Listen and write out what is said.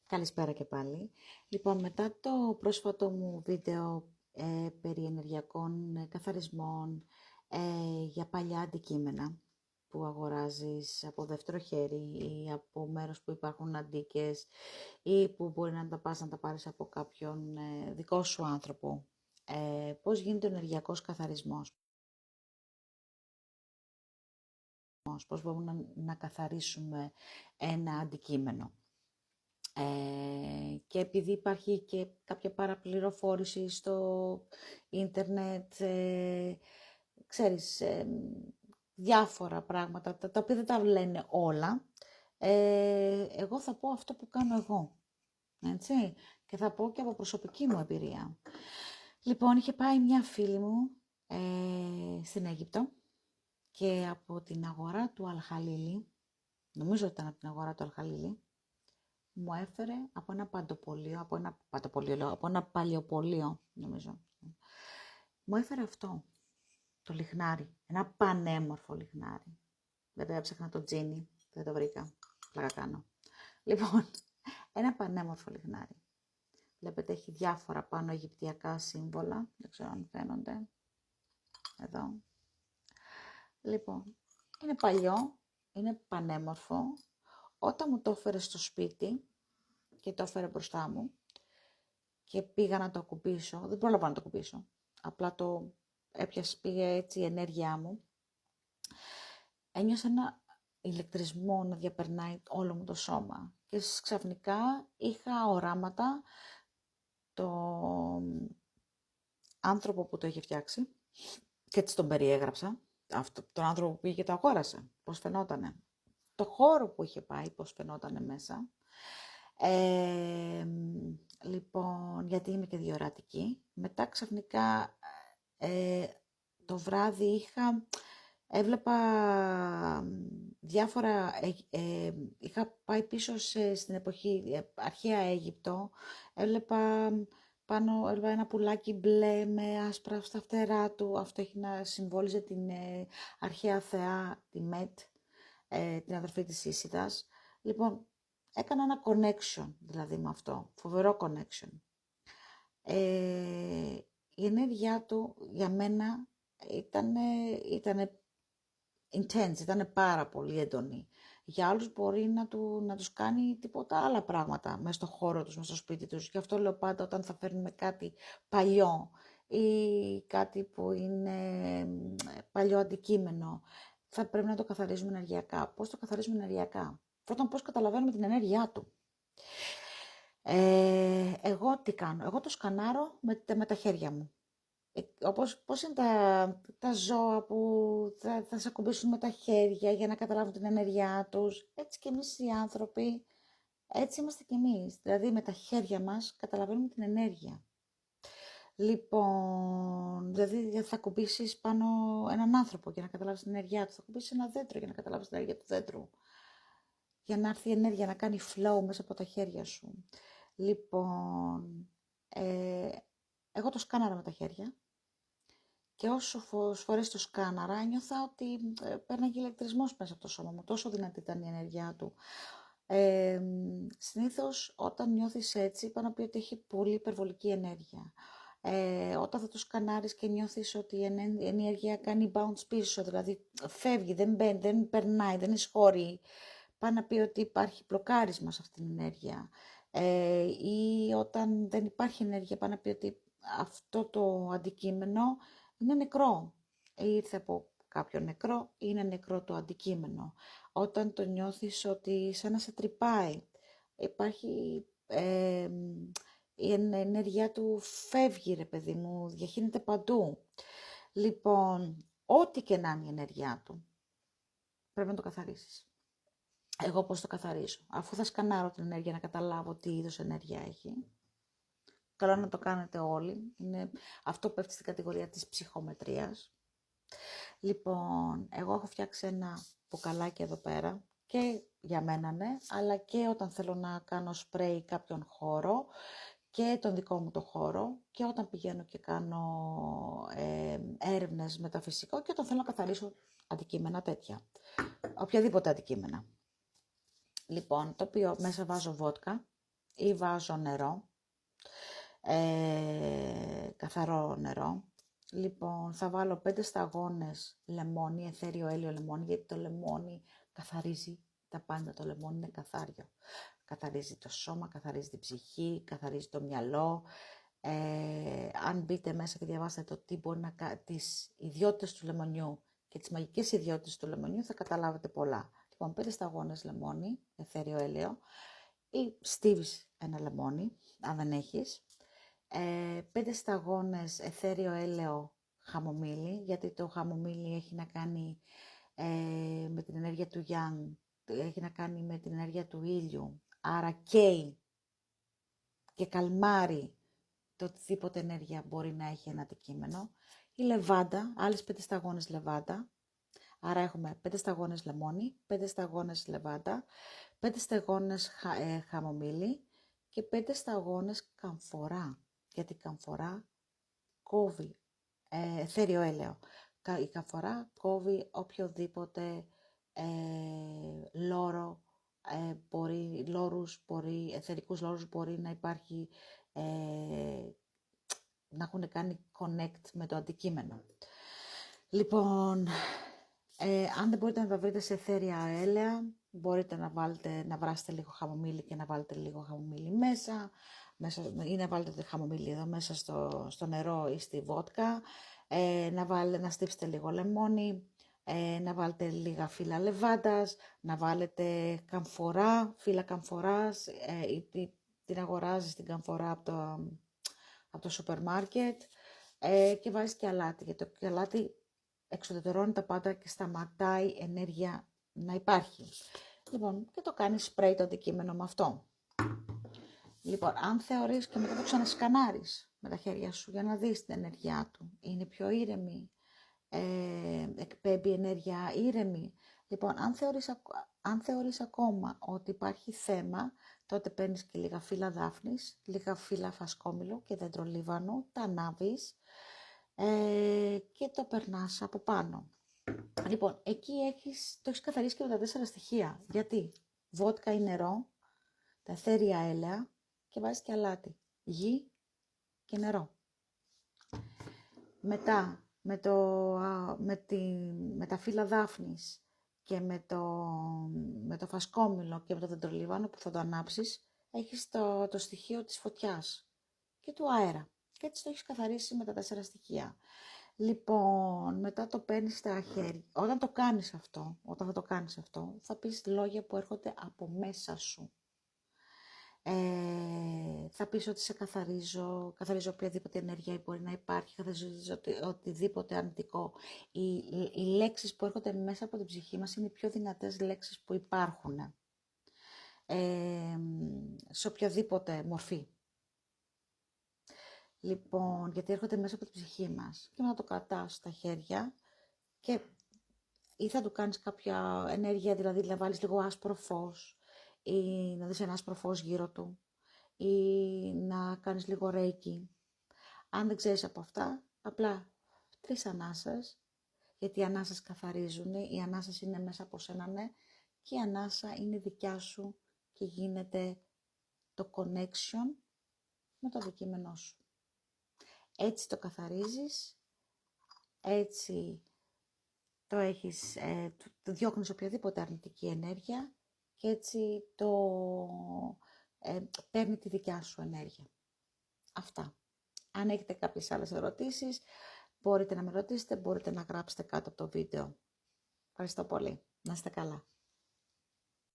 Καλησπέρα και πάλι. Λοιπόν, μετά το πρόσφατο μου βίντεο περί ενεργειακών καθαρισμών για παλιά αντικείμενα που αγοράζεις από δεύτερο χέρι ή από μέρος που υπάρχουν αντίκες ή που μπορεί να τα πας να τα πάρεις από κάποιον δικό σου άνθρωπο, πώς γίνεται ο ενεργειακός καθαρισμός, πώς μπορούμε να καθαρίσουμε ένα αντικείμενο. Και επειδή υπάρχει και κάποια παραπληροφόρηση στο ίντερνετ, ξέρεις, διάφορα πράγματα, τα οποία δεν τα λένε όλα, εγώ θα πω αυτό που κάνω εγώ, έτσι, και θα πω και από προσωπική μου εμπειρία. Λοιπόν, είχε πάει μια φίλη μου στην Αίγυπτο και από την αγορά του Αλχαλίλη, νομίζω ότι ήταν από την αγορά του Αλχαλίλη, μου έφερε από ένα παντοπολείο, από ένα παλιοπολείο, νομίζω. Μου έφερε αυτό, το λιχνάρι, ένα πανέμορφο λιχνάρι. Βέβαια έψαχνα το τζίνι, δεν το βρήκα, πλάκα κάνω. Λοιπόν, ένα πανέμορφο λιχνάρι. Βλέπετε έχει διάφορα πάνω αιγυπτιακά σύμβολα, δεν ξέρω αν φαίνονται. Εδώ. Λοιπόν, είναι παλιό, είναι πανέμορφο. Όταν μου το έφερε στο σπίτι και το έφερε μπροστά μου και πήγα να το ακουμπήσω, δεν πρόλαβα να το ακουμπήσω, απλά το έπιασε, πήγε έτσι η ενέργειά μου, ένιωσα ένα ηλεκτρισμό να διαπερνάει όλο μου το σώμα και ξαφνικά είχα οράματα το άνθρωπο που το είχε φτιάξει και έτσι τον περιέγραψα, τον άνθρωπο που πήγε και το αγόρασε, πώς φαινότανε, το χώρο που είχε πάει, πώς φαινότανε μέσα. Λοιπόν, γιατί είμαι και διορατική. Μετά ξαφνικά το βράδυ έβλεπα διάφορα, είχα πάει πίσω στην εποχή αρχαία Αίγυπτο, έβλεπα πάνω ένα πουλάκι μπλε με άσπρα στα φτερά του, αυτό έχει να συμβόλιζε την αρχαία θεά, τη Μετ, την αδερφή της Ίσιδας. Λοιπόν, έκανα ένα connection, δηλαδή με αυτό, φοβερό connection. Η ενέργειά του για μένα ήταν intense, ήταν πάρα πολύ έντονη. Για άλλους μπορεί να τους κάνει τίποτα άλλα πράγματα μέσα στο χώρο τους, μέσα στο σπίτι τους. Γι' αυτό λέω πάντα όταν θα φέρνουμε κάτι παλιό ή κάτι που είναι παλιό αντικείμενο, θα πρέπει να το καθαρίζουμε ενεργειακά. Πώς το καθαρίζουμε ενεργειακά? Πρώτον, πώς καταλαβαίνουμε την ενέργειά του. Εγώ τι κάνω? Εγώ το σκανάρω με τα χέρια μου. Πώς είναι τα ζώα που θα σε ακουμπήσουν με τα χέρια για να καταλάβουν την ενέργειά τους. Έτσι και εμείς οι άνθρωποι, έτσι είμαστε και εμείς. Δηλαδή με τα χέρια μας καταλαβαίνουμε την ενέργεια. Λοιπόν, δηλαδή θα ακουμπήσεις πάνω έναν άνθρωπο για να καταλάβεις την ενέργειά του. Θα ακουμπήσεις ένα δέντρο για να καταλάβεις την ενέργεια του δέντρου. Για να έρθει η ενέργεια να κάνει flow μέσα από τα χέρια σου. Λοιπόν, εγώ το σκάναρα με τα χέρια. Και όσο φορές το σκάναρα, νιώθα ότι πέρναγε ηλεκτρισμός μέσα από το σώμα μου. Τόσο δυνατή ήταν η ενέργειά του. Συνήθως όταν νιώθεις έτσι, είπα να πει ότι έχει πολύ υπερβολική ενέργεια. Όταν θα το σκανάρεις και νιώθεις ότι η ενέργεια κάνει bounce πίσω, δηλαδή φεύγει, δεν περνάει, δεν εισχωρεί, πάει να πει ότι υπάρχει μπλοκάρισμα σε αυτήν την ενέργεια. Ή όταν δεν υπάρχει ενέργεια, πάει να πει ότι αυτό το αντικείμενο είναι νεκρό. Ήρθε από κάποιο νεκρό, είναι νεκρό το αντικείμενο. Όταν το νιώθεις ότι σαν να σε τρυπάει, υπάρχει η ενέργειά του φεύγει, ρε παιδί μου, διαχύνεται παντού. Λοιπόν, ό,τι και να είναι η ενέργειά του, πρέπει να το καθαρίσεις. Εγώ πώς το καθαρίζω? Αφού θα σκανάρω την ενέργεια να καταλάβω τι είδους ενέργεια έχει. Καλό να το κάνετε όλοι. Αυτό πέφτει στην κατηγορία της ψυχομετρίας. Λοιπόν, εγώ έχω φτιάξει ένα μπουκαλάκι εδώ πέρα και για μένα ναι, αλλά και όταν θέλω να κάνω σπρέι κάποιον χώρο και τον δικό μου το χώρο και όταν πηγαίνω και κάνω έρευνες με τα φυσικό και όταν θέλω να καθαρίσω αντικείμενα τέτοια. Οποιαδήποτε αντικείμενα. Λοιπόν, το οποίο μέσα βάζω βότκα ή βάζω νερό, καθαρό νερό. Λοιπόν, θα βάλω 5 σταγόνες λεμόνι, αιθέριο έλαιο λεμόνι, γιατί το λεμόνι καθαρίζει τα πάντα, το λεμόνι είναι καθάριο. Καθαρίζει το σώμα, καθαρίζει την ψυχή, καθαρίζει το μυαλό. Αν μπείτε μέσα και διαβάσετε το τι μπορεί τις ιδιότητες του λεμονιού και τις μαγικές ιδιότητες του λεμονιού, θα καταλάβετε πολλά. Λοιπόν, 5 σταγόνες λεμόνι, αιθέριο έλαιο, ή στίβεις ένα λεμόνι, αν δεν έχεις. 5 σταγόνες αιθέριο έλαιο χαμομήλι, γιατί το χαμομήλι έχει να κάνει με την ενέργεια του Yang, έχει να κάνει με την ενέργεια του ήλιου, άρα καίει και καλμάρει το οτιδήποτε ενέργεια μπορεί να έχει ένα αντικείμενο. Η λεβάντα, άλλες 5 σταγόνες λεβάντα, άρα έχουμε 5 σταγόνες λεμόνι, 5 σταγόνες λεβάντα, 5 σταγόνες χαμομήλι και 5 σταγόνες καμφορά, γιατί η καμφορά κόβει αιθέριο έλαιο. Η καμφορά κόβει οποιοδήποτε λόρο, αιθερικούς λόρους μπορεί να υπάρχει, να έχουν κάνει connect με το αντικείμενο. Λοιπόν, αν δεν μπορείτε να τα βρείτε σε αιθέρια έλαια, μπορείτε να βράσετε λίγο χαμομήλι και να βάλετε λίγο χαμομήλι μέσα ή να βάλετε το χαμομήλι εδώ μέσα στο νερό ή στη βότκα, να στύψετε λίγο λεμόνι, να βάλετε λίγα φύλλα λεβάντας, να βάλετε καμφορά, φύλλα καμφοράς, την αγοράζεις την καμφορά από το σούπερ μάρκετ, και βάζεις και αλάτι, γιατί το αλάτι εξουδετερώνει τα πάντα και σταματάει ενέργεια να υπάρχει. Λοιπόν, και το κάνεις σπρέι το αντικείμενο με αυτό. Λοιπόν, αν θεωρείς και μετά το ξανασκανάρεις με τα χέρια σου για να δεις την ενέργειά του, είναι πιο ήρεμη, εκπέμπει ενέργεια ήρεμη. Λοιπόν, αν θεωρείς ακόμα ότι υπάρχει θέμα, τότε παίρνεις και λίγα φύλλα δάφνης, λίγα φύλλα φασκόμηλο και δέντρο λίβανο, τα ανάβεις και το περνάς από πάνω. Λοιπόν, εκεί το έχεις καθαρίσει και με τα 4 στοιχεία. Γιατί βότκα ή νερό, τα αιθέρια έλαια και βάζεις και αλάτι, γη και νερό. Μετά, με τα φύλλα δάφνης και με το φασκόμηλο και με το δεντρολίβανο που θα το ανάψεις, έχεις το στοιχείο της φωτιάς και του αέρα. Και έτσι το έχεις καθαρίσει με τα 4 στοιχεία. Λοιπόν, μετά το παίρνεις στα χέρια. Όταν θα το κάνεις αυτό, θα πεις λόγια που έρχονται από μέσα σου. Θα πεις ότι σε καθαρίζω οποιαδήποτε ενέργεια μπορεί να υπάρχει, καθαρίζω οτιδήποτε αρνητικό. Οι λέξεις που έρχονται μέσα από την ψυχή μας είναι οι πιο δυνατές λέξεις που υπάρχουν, σε οποιαδήποτε μορφή. Λοιπόν, γιατί έρχονται μέσα από την ψυχή μας και να το κρατάς στα χέρια και ή θα του κάνεις κάποια ενέργεια, δηλαδή να βάλεις λίγο άσπρο φως ή να δεις ένα άσπρο φως γύρω του ή να κάνεις λίγο ρέικι. Αν δεν ξέρεις από αυτά, απλά 3 ανάσες, γιατί οι ανάσες καθαρίζουν, οι ανάσες είναι μέσα από σένα, ναι, και η ανάσα είναι δικιά σου και γίνεται το connection με το αντικείμενό σου. Έτσι το καθαρίζεις, έτσι το έχεις, το διώχνεις οποιαδήποτε αρνητική ενέργεια και έτσι παίρνει τη δικιά σου ενέργεια. Αυτά. Αν έχετε κάποιες άλλες ερωτήσεις, μπορείτε να με ρωτήσετε, μπορείτε να γράψετε κάτω από το βίντεο. Ευχαριστώ πολύ. Να είστε καλά.